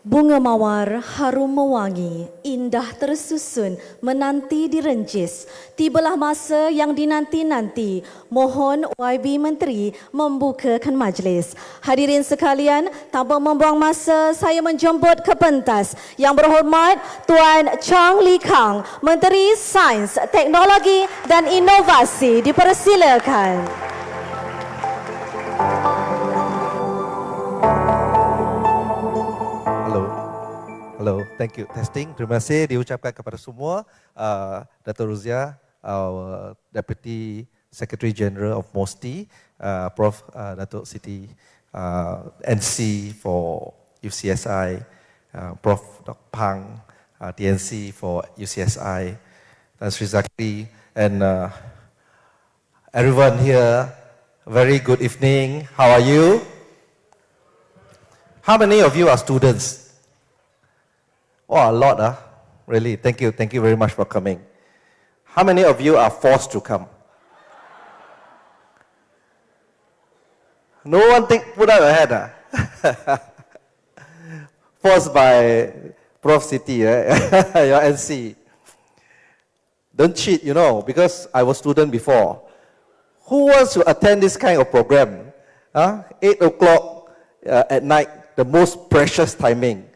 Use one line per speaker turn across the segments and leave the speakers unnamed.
Bunga mawar harum mewangi, indah tersusun, menanti direncis. Tibalah masa yang dinanti-nanti. Mohon YB Menteri membukakan majlis. Hadirin sekalian, tanpa membuang masa, saya menjemput ke pentas. Yang berhormat Tuan Chang Kang, Menteri Sains, Teknologi dan Inovasi, dipersilakan.
Hello, thank you. Testing. Terima kasih diucapkan kepada semua. Dato' Ruzia, our Deputy Secretary General of MOSTI, Prof. Dato' Siti NC for UCSI, Prof. Dr. Kang, TNC for UCSI, Tan Sri Zakri, and everyone here. Very good evening. How are you? How many of you are students? Oh, a lot, really. Thank you very much for coming. How many of you are forced to come? No one put up your hand, Forced by Prof. Siti, your NC. Don't cheat, because I was student before. Who wants to attend this kind of program? 8 o'clock at night, the most precious timing.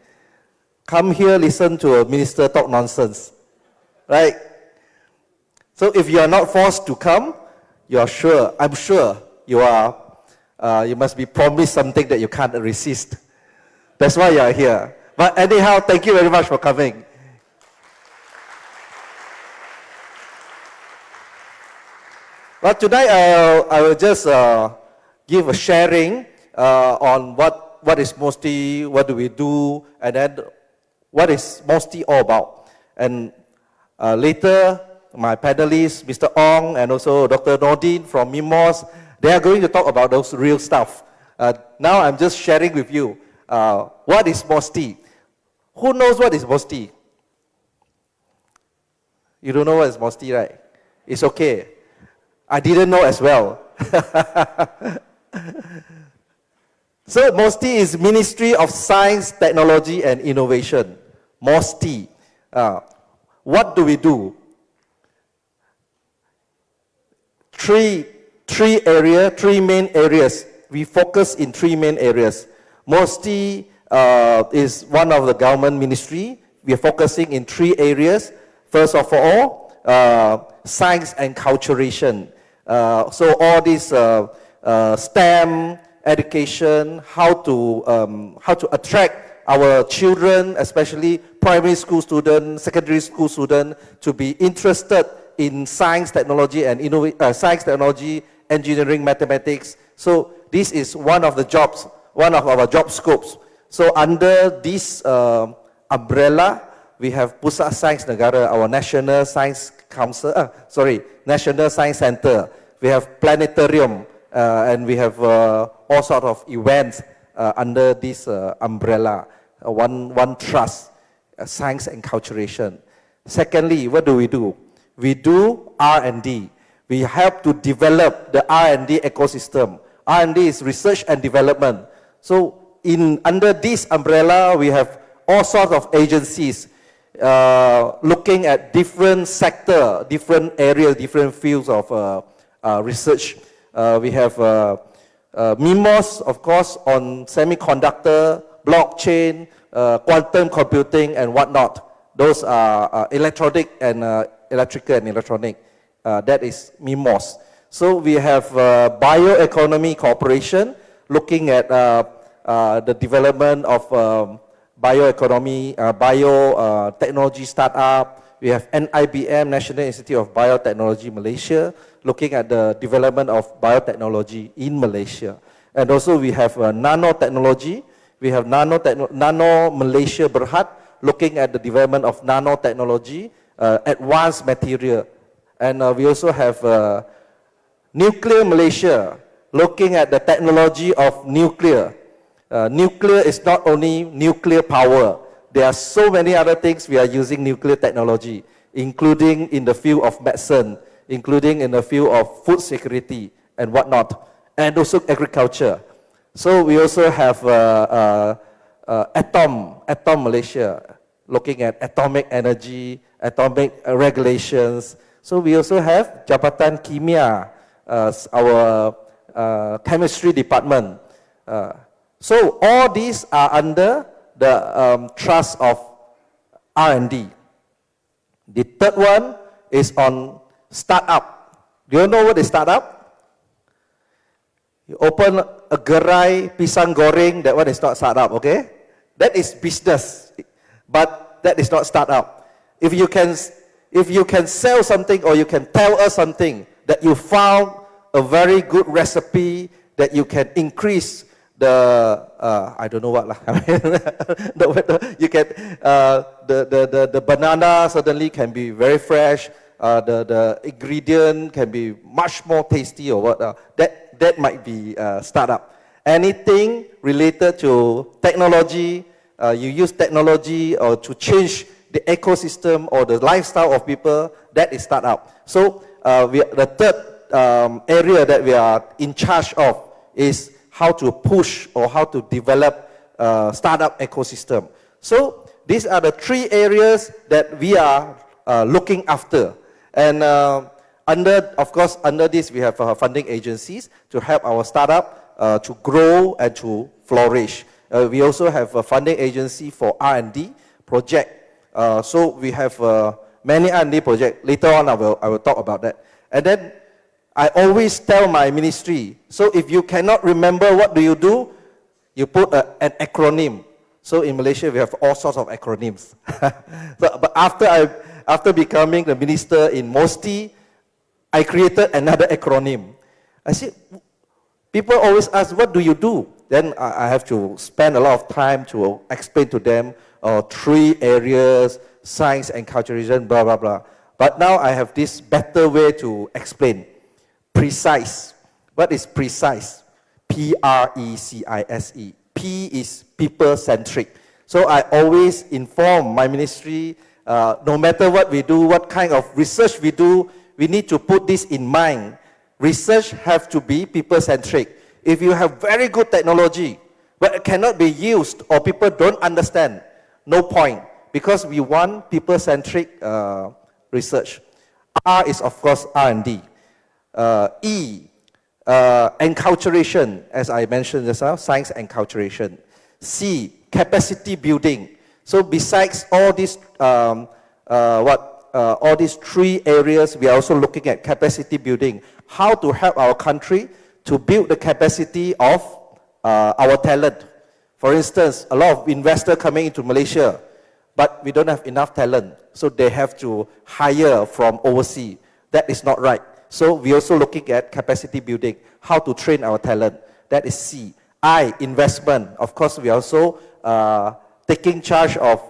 Come here, listen to a minister talk nonsense, right? So if you are not forced to come, I'm sure you must be promised something that you can't resist. That's why you are here. But anyhow, thank you very much for coming. But tonight I will just give a sharing on what is MOSTI, what do we do, and then what is MOSTI all about. And later, my panelists, Mr. Ong and also Dr. Nordin from MIMOS, they are going to talk about those real stuff. Now I'm just sharing with you, what is MOSTI? Who knows what is MOSTI? You don't know what is MOSTI, right? It's okay. I didn't know as well. So MOSTI is Ministry of Science, Technology and Innovation. MOSTI. What do we do? Three main areas. We focus in 3 main areas. MOSTI is one of the government ministry. We are focusing in 3 areas. First of all, science and culturation. So all this STEM, education, how to attract our children, especially primary school students, secondary school students, to be interested in science, technology, and science, technology, engineering, mathematics. So this is one of our job scopes. So under this umbrella, we have Pusat Sains Negara, our National Science National Science Center. We have planetarium, and we have all sorts of events under this umbrella, one trust, science and culturation. Secondly, what do? We do R&D. We help to develop the R&D ecosystem. R&D is research and development. So under this umbrella, we have all sorts of agencies looking at different sector, different areas, different fields of research. We have MIMOS, of course, on semiconductor, blockchain, quantum computing, and whatnot. Those are electrical and electronic. That is MIMOS. So we have Bioeconomy Corporation looking at the development of bioeconomy, biotechnology startup. We have NIBM, National Institute of Biotechnology Malaysia, looking at the development of biotechnology in Malaysia. And also we have nanotechnology. We have Nano Malaysia Berhad, looking at the development of nanotechnology, advanced material. And we also have Nuclear Malaysia, looking at the technology of nuclear. Nuclear is not only nuclear power. There are so many other things we are using nuclear technology, including in the field of medicine, including in the field of food security and whatnot, and also agriculture. So we also have Atom Malaysia, looking at atomic energy, atomic regulations. So we also have Jabatan Kimia, our chemistry department. So all these are under the trust of R&D. The third one is on startup. Do you know what is startup? You open a gerai pisang goreng, that one is not startup, okay? That is business, but that is not startup. If you can sell something or you can tell us something that you found a very good recipe that you can increase the I don't know what lah. I mean, you can the banana suddenly can be very fresh. The ingredient can be much more tasty or what. That might be startup. Anything related to technology, you use technology or to change the ecosystem or the lifestyle of people, that is startup. So the third area that we are in charge of is how to push or how to develop startup ecosystem. So these are the three areas that we are looking after. And of course, under this we have funding agencies to help our startup to grow and to flourish. We also have a funding agency for R&D project. So we have many R&D projects. Later on, I will talk about that. And then I always tell my ministry, so if you cannot remember what do, you put an acronym. So in Malaysia, we have all sorts of acronyms. But after becoming the minister in MOSTI, I created another acronym. I said, people always ask, what do you do? Then I have to spend a lot of time to explain to them three areas, science and culturalism, blah, blah, blah. But now I have this better way to explain. Precise. What is precise? P-R-E-C-I-S-E. P is people-centric. So I always inform my ministry, no matter what we do, what kind of research we do, we need to put this in mind. Research has to be people-centric. If you have very good technology, but it cannot be used or people don't understand, no point. Because we want people-centric research. R is, of course, R&D. E, enculturation, as I mentioned just now, science enculturation. C, capacity building. So besides all these, all these three areas, we are also looking at capacity building. How to help our country to build the capacity of our talent. For instance, a lot of investors coming into Malaysia, but we don't have enough talent, so they have to hire from overseas. That is not right. So we're also looking at capacity building, how to train our talent. That is C. I, investment. Of course, we are also taking charge of,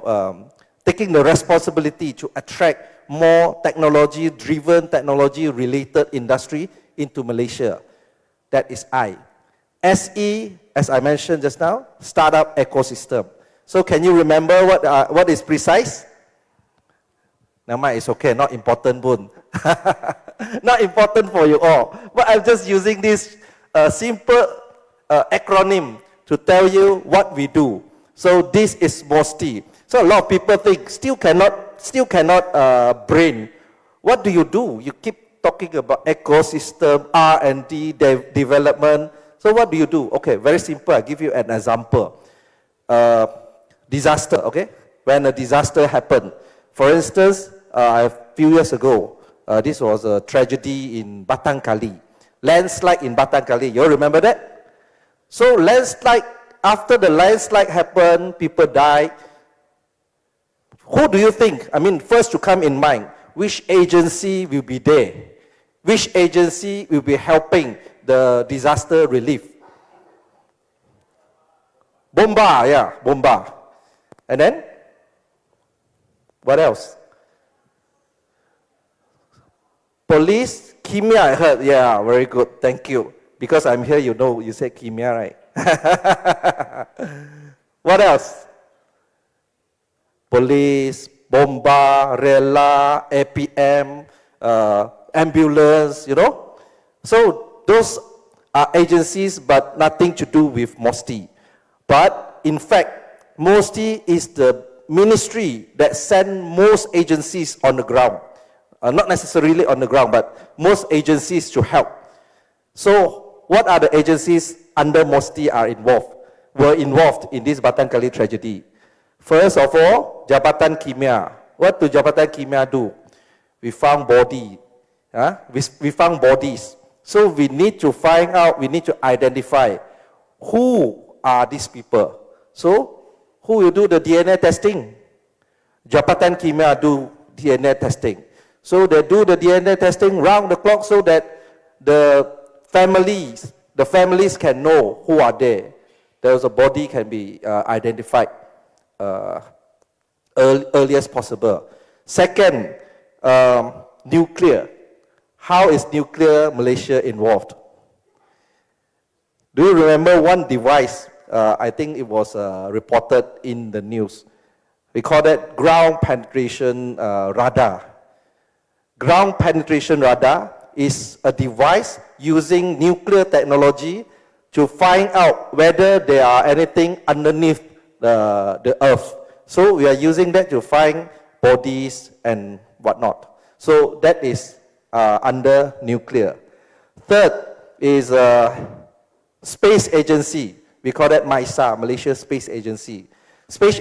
taking the responsibility to attract more technology-driven, technology-related industry into Malaysia. That is I. SE, as I mentioned just now, startup ecosystem. So can you remember what is precise? Nama, it's okay, not important, Boon. Not important for you all. But I'm just using this simple acronym to tell you what we do. So this is MOSTI. So a lot of people think, still cannot brain. What do? You keep talking about ecosystem, R&D, development. So what do you do? Okay, very simple. I'll give you an example. Disaster, okay? When a disaster happened. For instance, a few years ago, this was a tragedy in Batang Kali. Landslide in Batang Kali. You all remember that? So landslide, after the landslide happened, people died. Who do you think? I mean, first to come in mind, which agency will be there? Which agency will be helping the disaster relief? Bomba, yeah, Bomba. And then, what else? Police, Kimia, I heard. Yeah, very good. Thank you. Because I'm here, you know, you said Kimia, right? What else? Police, Bomba, Rela, APM, ambulance, you know. So those are agencies, but nothing to do with MOSTI. But in fact, MOSTI is the ministry that send most agencies on the ground. Not necessarily on the ground, but most agencies to help. So, what are the agencies under MOSTI were involved in this Batang Kali tragedy? First of all, Jabatan Kimia. What do Jabatan Kimia do? We found bodies. So we need to find out, we need to identify who are these people. So, who will do the DNA testing? Jabatan Kimia do DNA testing. So they do the DNA testing round the clock so that the families can know who are there. There's a body can be identified earliest possible. Second, nuclear. How is nuclear Malaysia involved? Do you remember one device? I think it was reported in the news. We call that ground penetration radar. Ground penetration radar is a device using nuclear technology to find out whether there are anything underneath the earth. So we are using that to find bodies and whatnot. So that is under nuclear. Third is space agency. We call that MISA, Malaysia Space Agency. Space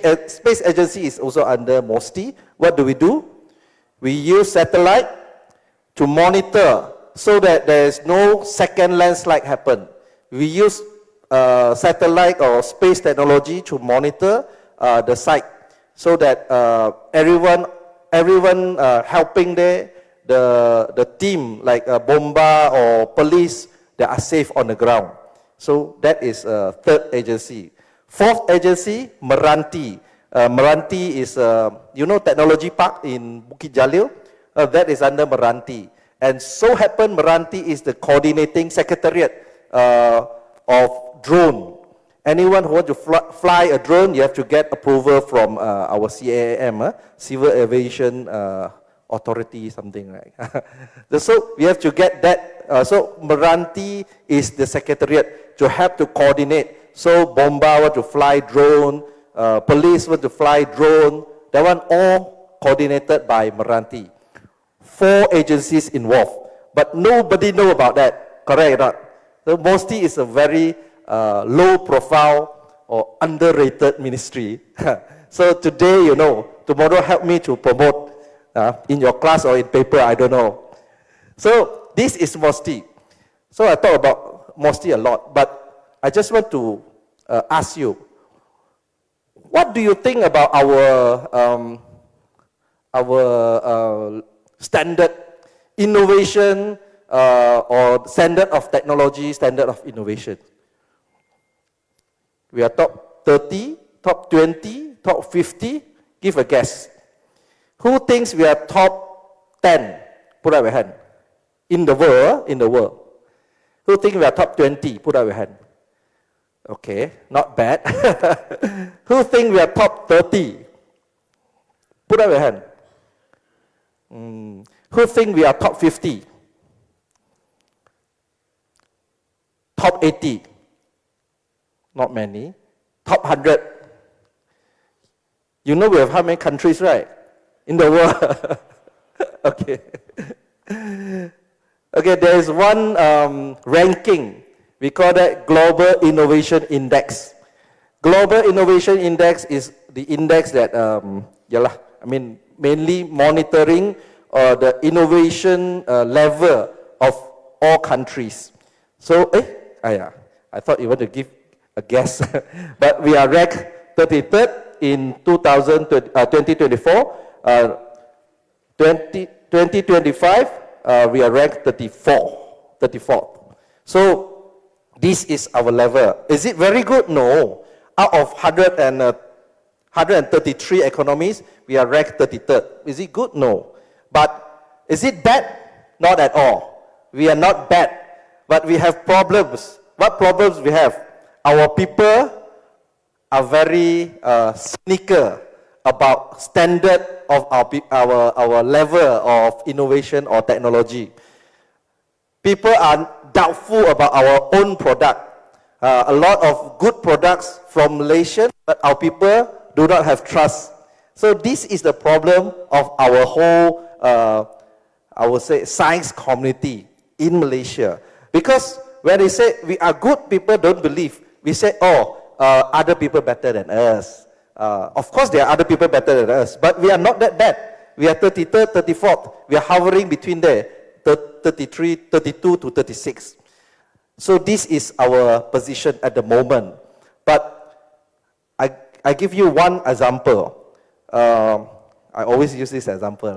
agency is also under MOSTI. What do? We use satellite to monitor so that there is no second landslide happen. We use satellite or space technology to monitor the site so that everyone helping there, the team like Bomba or police, they are safe on the ground. So that is third agency. Fourth agency, Meranti. Meranti is, technology park in Bukit Jalil. That is under Meranti. And so happen Meranti is the coordinating secretariat of drone. Anyone who wants to fly a drone, you have to get approval from our CAAM, Civil Aviation Authority, something like. So we have to get that. So Meranti is the secretariat to help to coordinate. So Bomba want to fly drone, police want to fly drone. That one all coordinated by Meranti. 4 agencies involved, but nobody know about that. Correct or not? So MOSTI is a very low profile or underrated ministry. So today you know, tomorrow help me to promote in your class or in paper, I don't know. So this is MOSTI. So I talk about MOSTI a lot, but I just want to ask you, what do you think about our standard innovation or standard of technology, standard of innovation? We are top 30, top 20, top 50. Give a guess. Who thinks we are top 10? Put up your hand. In the world. Who thinks we are top 20? Put up your hand. Okay, not bad. Who thinks we are top 30? Put up your hand. Who thinks we are top 50? Top 80? Not many. Top 100? You know we have how many countries, right? In the world. Okay. Okay, there is one ranking. We call that Global Innovation Index. Global Innovation Index is the index that, mainly monitoring the innovation level of all countries. So, I thought you want to give a guess. But we are ranked 33rd in 2024. 2025, we are ranked 34th. So, this is our level. Is it very good? No. Out of 133 economies, we are ranked 33rd. Is it good? No. But is it bad? Not at all. We are not bad. But we have problems. What problems we have? Our people are very cynical about standard of our level of innovation or technology. People are doubtful about our own product. a lot of good products from Malaysia, but our people do not have trust. So this is the problem of our whole, I would say, science community in Malaysia. Because when they say we are good, people don't believe. We say, other people better than us. Of course, there are other people better than us, but we are not that bad. We are 33rd, 34th. We are hovering between there, 33, 32 to 36. So this is our position at the moment. But I give you one example. I always use this example.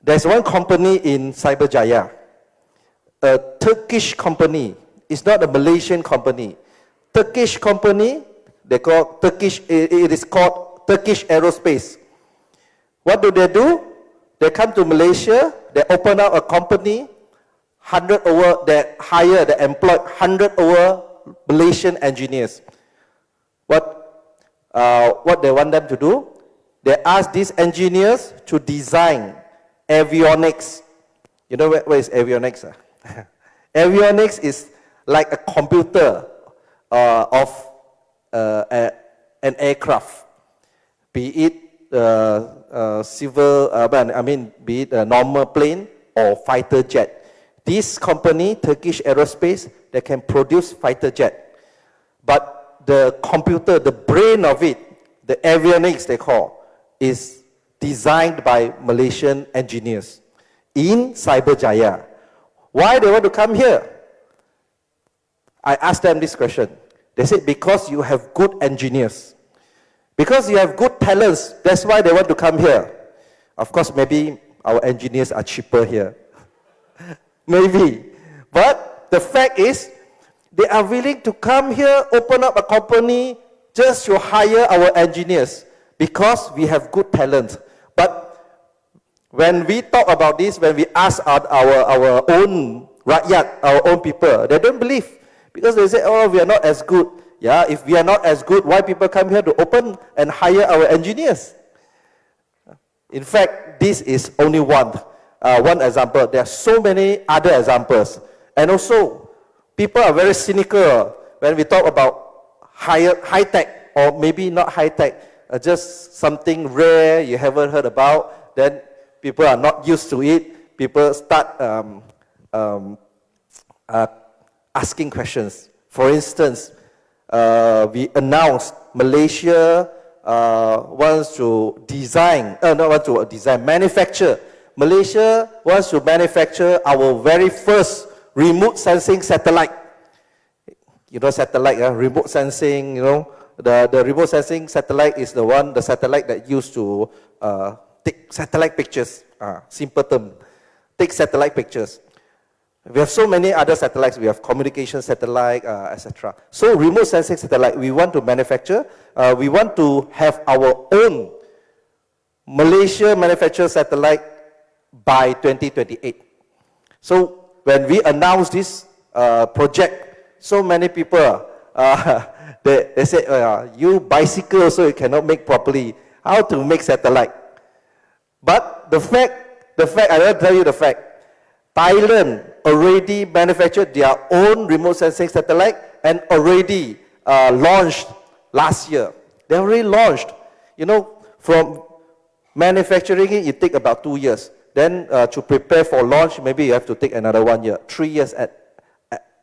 There's one company in Cyberjaya, a Turkish company. It's not a Malaysian company. Turkish company, they call Turkish. It is called Turkish Aerospace. What do? They come to Malaysia. They open up a company. 100 over. They hire. They employ 100 over Malaysian engineers. What they want them to do? They ask these engineers to design avionics. You know what is avionics? Avionics is like a computer of an aircraft, be it civil, be it a normal plane or fighter jet. This company, Turkish Aerospace, they can produce fighter jet. But the computer, the brain of it, the avionics they call, is designed by Malaysian engineers in Cyberjaya. Why they want to come here? I asked them this question. They said, because you have good engineers. Because you have good talents, that's why they want to come here. Of course, maybe our engineers are cheaper here. Maybe. But the fact is, they are willing to come here, open up a company, just to hire our engineers, because we have good talent. But when we talk about this, when we ask our own rakyat, our own people, they don't believe. Because they say, we are not as good. Yeah, if we are not as good, why people come here to open and hire our engineers? In fact, this is only one example. There are so many other examples. And also, people are very cynical when we talk about high tech, or maybe not high tech, just something rare you haven't heard about. Then people are not used to it. People start asking questions. For instance, we announced Malaysia wants to manufacture. Malaysia wants to manufacture our very first remote sensing satellite. You know satellite, remote sensing, the remote sensing satellite is the satellite that used to take satellite pictures, simple term, take satellite pictures. We have so many other satellites. We have communication satellite, etc. So remote sensing satellite, we want to manufacture. We want to have our own Malaysia manufactured satellite by 2028. So when we announced this project, so many people, they say, you bicycle so you cannot make properly. How to make satellite? But the fact, I will tell you the fact. Thailand already manufactured their own remote sensing satellite and already launched last year. They already launched. From manufacturing it takes about 2 years. Then to prepare for launch, maybe you have to take another 1 year, 3 years at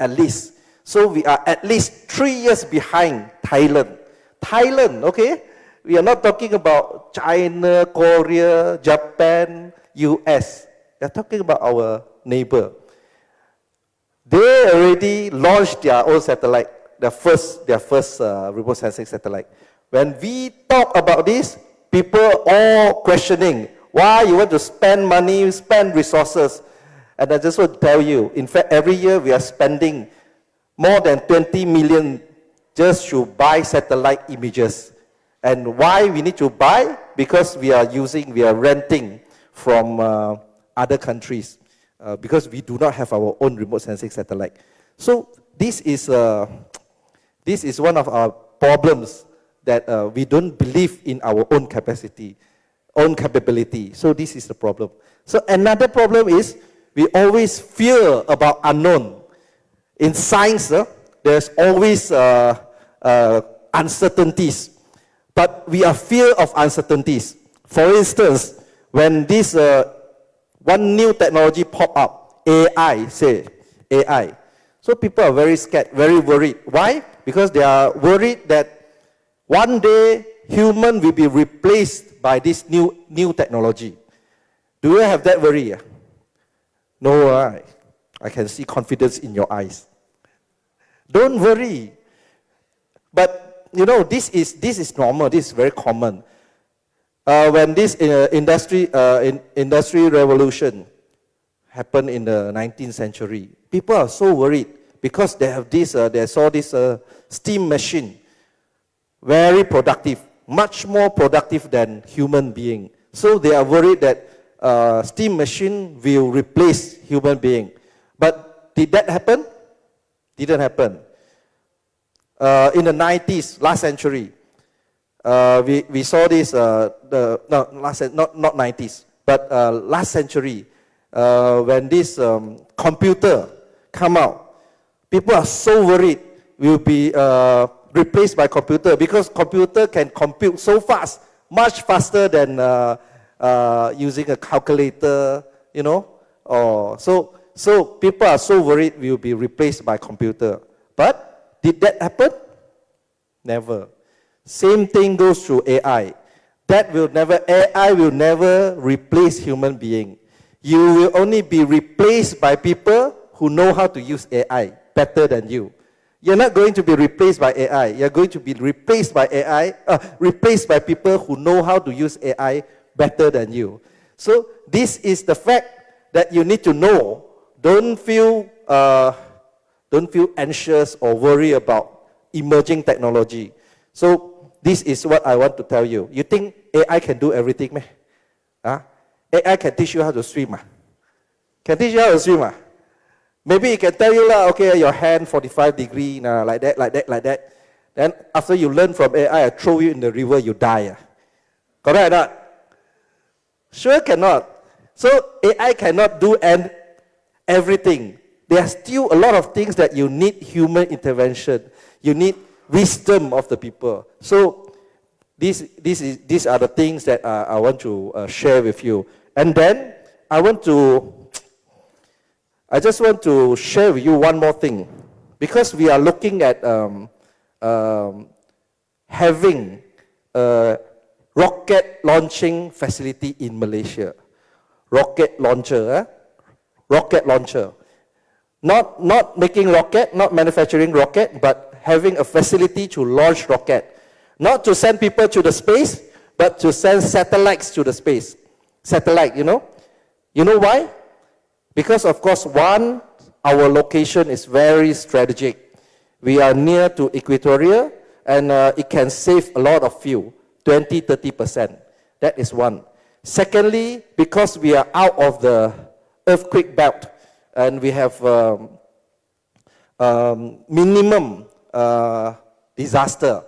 least. So we are at least 3 years behind Thailand. Thailand, okay? We are not talking about China, Korea, Japan, US. We are talking about our neighbor. They already launched their own satellite, their first remote sensing satellite. When we talk about this, people all questioning, why you want to spend money, spend resources. And I just want to tell you, in fact, every year we are spending more than 20 million just to buy satellite images. And why we need to buy? Because we are renting from other countries. Because we do not have our own remote sensing satellite. So this is one of our problems, that we don't believe in our own capacity, own capability. So this is the problem. So another problem is we always fear about unknown. In science, there's always uncertainties. But we are fear of uncertainties. For instance, when this one new technology pop up, AI, say, AI. So people are very scared, very worried. Why? Because they are worried that one day human will be replaced by this new technology. Do you have that worry? No, I can see confidence in your eyes. Don't worry. But you know, this is normal. This is very common. When this industry revolution happened in the 19th century, people are so worried because they have this. They saw this steam machine, very productive, much more productive than human being. So they are worried that steam machine will replace human being. But did that happen? Didn't happen. In the 90s, last century, we saw this, not 90s, but last century, when this computer come out, people are so worried will be replaced by computer because computer can compute so fast, much faster than using a calculator, you know. So people are so worried will be replaced by computer. But did that happen? Never. Same thing goes through AI. AI will never replace human being. You will only be replaced by people who know how to use AI better than you. You're not going to be replaced by AI. You're going to be replaced by replaced by people who know how to use AI better than you. So this is the fact that you need to know. Don't feel anxious or worry about emerging technology. So this is what I want to tell you. You think AI can do everything, meh? AI can teach you how to swim, Can teach you how to swim, Maybe it can tell you, okay, your hand 45 degree, like that. Then after you learn from AI, I throw you in the river, you die. Correct or not? Sure cannot. So AI cannot do everything. There are still a lot of things that you need human intervention. You need wisdom of the people. So these are the things that I want to share with you. And then I just want to share with you one more thing. Because we are looking at having a rocket launching facility in Malaysia. Rocket launcher. Not making rocket, not manufacturing rocket, but having a facility to launch rocket. Not to send people to the space, but to send satellites to the space. Satellite, you know? You know why? Because of course, one, our location is very strategic. We are near to Equatoria, and it can save a lot of fuel, 20-30%. That is one. Secondly, because we are out of the earthquake belt, and we have minimum disaster,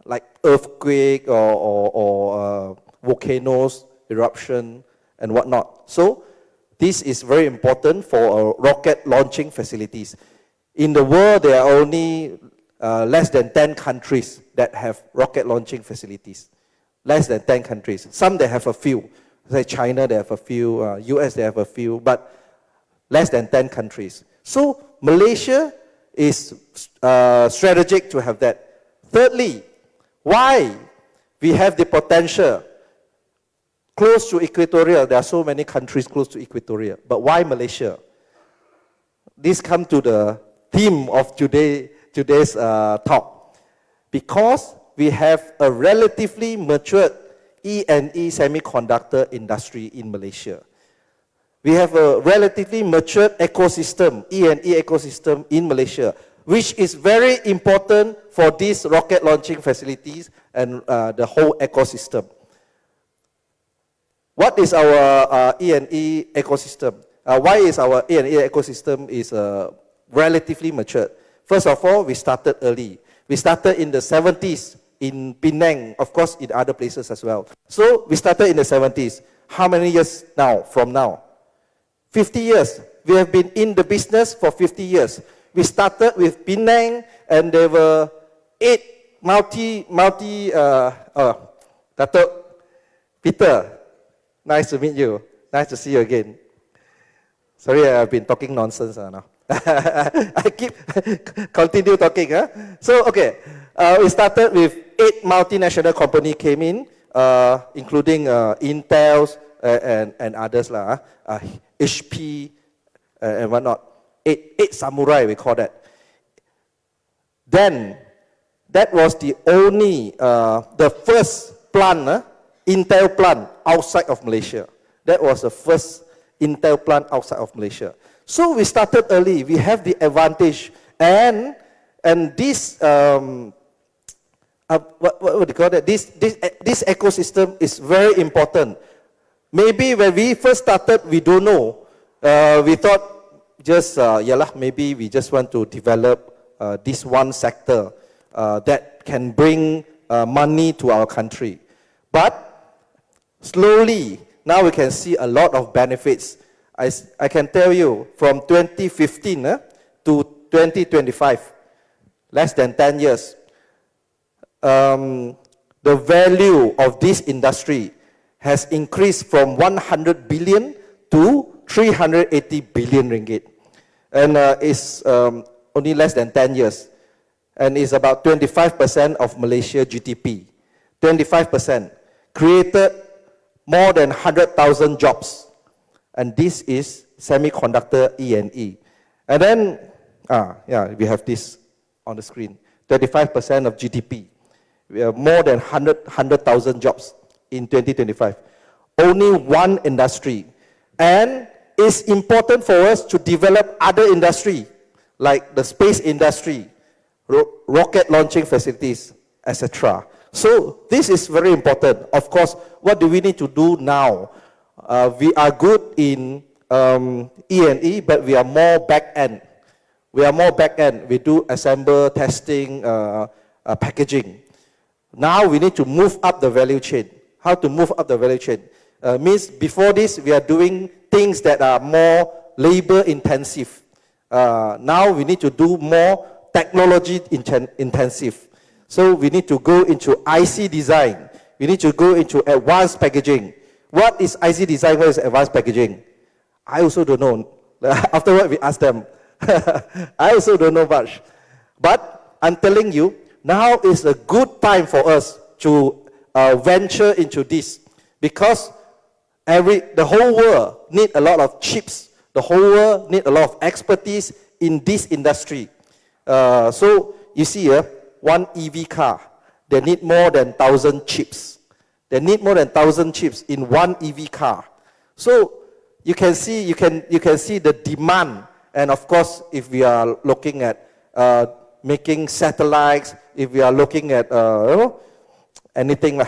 like earthquake or volcanoes, eruption, and whatnot. So this is very important for rocket launching facilities. In the world, there are only less than 10 countries that have rocket launching facilities. Less than 10 countries. Some they have a few. Like China, they have a few. US, they have a few. But less than 10 countries. So Malaysia is strategic to have that. Thirdly, why we have the potential close to Equatoria? There are so many countries close to Equatoria. But why Malaysia? This comes to the theme of today's talk. Because we have a relatively matured E&E semiconductor industry in Malaysia. We have a relatively matured ecosystem, E&E ecosystem in Malaysia, which is very important for these rocket launching facilities and the whole ecosystem. What is our E&E ecosystem? Why is our E&E ecosystem is relatively matured? First of all, we started early. We started in the 70s in Penang, of course in other places as well. So we started in the 70s. How many years now, from now? 50 years. We have been in the business for 50 years. We started with Penang, and there were 8 Dato' Peter, nice to meet you. Nice to see you again. Sorry, I've been talking nonsense now. I keep continue talking. So, okay, we started with 8 multinational companies came in, including Intel and others, HP and whatnot. 8 samurai, we call that. Then, that was the only, the first plant, Intel plant outside of Malaysia. That was the first Intel plant outside of Malaysia. So we started early. We have the advantage, and this what do you call that? This ecosystem is very important. Maybe when we first started, we don't know. We thought just maybe we just want to develop this one sector that can bring money to our country. But slowly, now we can see a lot of benefits. I can tell you, from 2015 to 2025, less than 10 years, the value of this industry has increased from 100 billion to 380 billion ringgit. And it's only less than 10 years. And it's about 25% of Malaysia GDP. 25%. Created more than 100,000 jobs. And this is semiconductor E&E. And then, we have this on the screen. 35% of GDP. We have more than 100,000 jobs in 2025. Only one industry. And it's important for us to develop other industry, like the space industry, rocket launching facilities, etc. So this is very important. Of course, what do we need to do now? We are good in E&E, but we are more back-end. We are more back-end. We do assemble, testing, packaging. Now we need to move up the value chain. How to move up the value chain? Means before this, we are doing things that are more labor-intensive. Now we need to do more technology-intensive. So we need to go into IC design. We need to go into advanced packaging. What is IC design? What is advanced packaging? I also don't know. Afterward, we ask them. I also don't know much. But I'm telling you, now is a good time for us to venture into this, because the whole world need a lot of chips. The whole world need a lot of expertise in this industry. So you see here, one EV car, they need more than 1,000 chips. They need more than 1,000 chips in one EV car. So you can see the demand. And of course, if we are looking at making satellites, if we are looking at anything,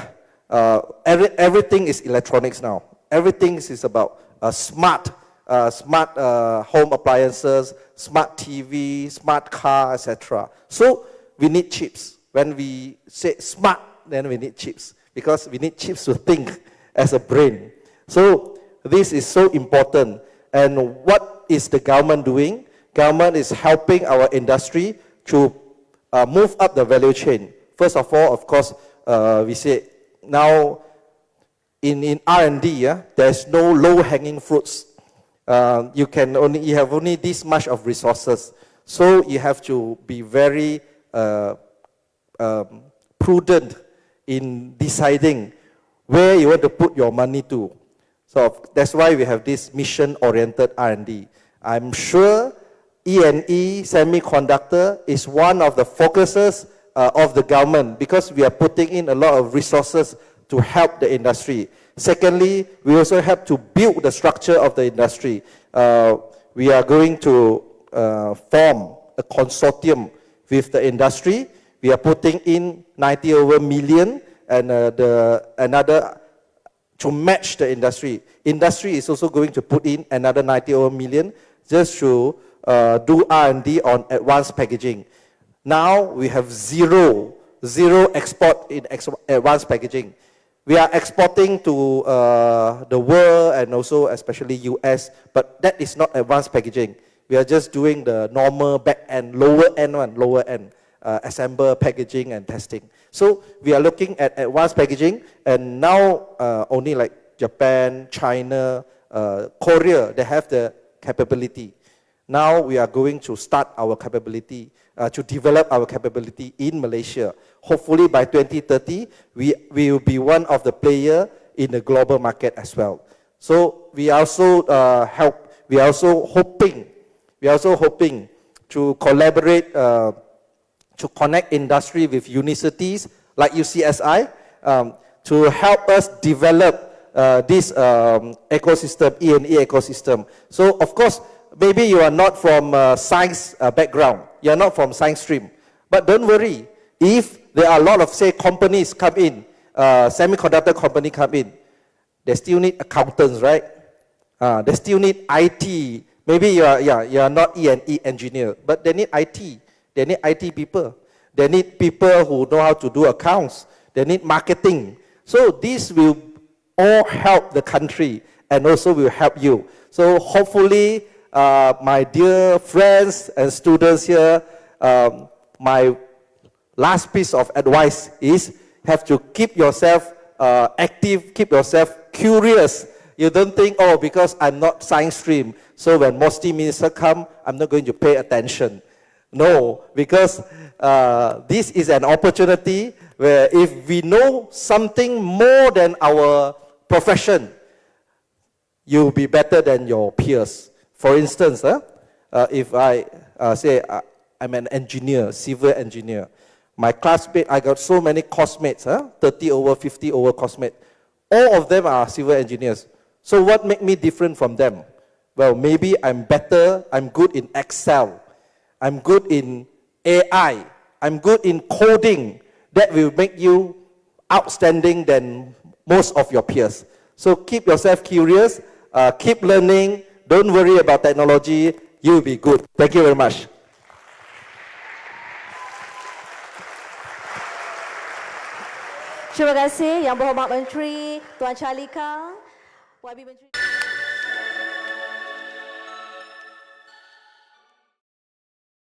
everything is electronics now. Everything is about smart home appliances, smart TV, smart car, etc. So we need chips. When we say smart, then we need chips, because we need chips to think as a brain. So this is so important. And what is the government doing? Government is helping our industry to move up the value chain. First of all, of course, we say now in R&D, there's no low-hanging fruits. You have only this much of resources. So you have to be very prudent in deciding where you want to put your money to. So that's why we have this mission-oriented R&D. I'm sure E&E semiconductor is one of the focuses of the government, because we are putting in a lot of resources to help the industry. Secondly, we also have to build the structure of the industry. We are going to form a consortium with the industry. We are putting in 90 over million and another to match the industry. Industry is also going to put in another 90 over million just to do R&D on advanced packaging. Now we have zero export in advanced packaging. We are exporting to the world and also especially US, but that is not advanced packaging. We are just doing the normal back end, lower end, assemble, packaging, and testing. So we are looking at advanced packaging, and now only like Japan, China, Korea, they have the capability. Now we are going to start our capability, to develop our capability in Malaysia. Hopefully by 2030, we will be one of the players in the global market as well. So we also we are also hoping to collaborate, to connect industry with universities like UCSI, to help us develop this ecosystem, E&E ecosystem. So of course, maybe you are not from science background, you are not from science stream, but don't worry, if there are a lot of, say, companies come in, semiconductor company come in, they still need accountants, right? They still need IT. Maybe you are not E&E engineer, but they need IT. They need IT people. They need people who know how to do accounts. They need marketing. So this will all help the country and also will help you. So hopefully, my dear friends and students here, my last piece of advice is have to keep yourself active, keep yourself curious. You don't think, oh, because I'm not science stream, so when Mosty Minister come, I'm not going to pay attention. No, because this is an opportunity where if we know something more than our profession, you'll be better than your peers. For instance, if I say I'm an engineer, civil engineer, my classmate, I got so many classmates, 30 over, 50 over classmates. All of them are civil engineers. So what makes me different from them? Well, maybe I'm better, I'm good in Excel, I'm good in AI, I'm good in coding. That will make you outstanding than most of your peers. So keep yourself curious, keep learning, don't worry about technology, you'll be good. Thank you very much.
Terima kasih Yang Berhormat Menteri Tuan Charlie Kang, YB Menteri.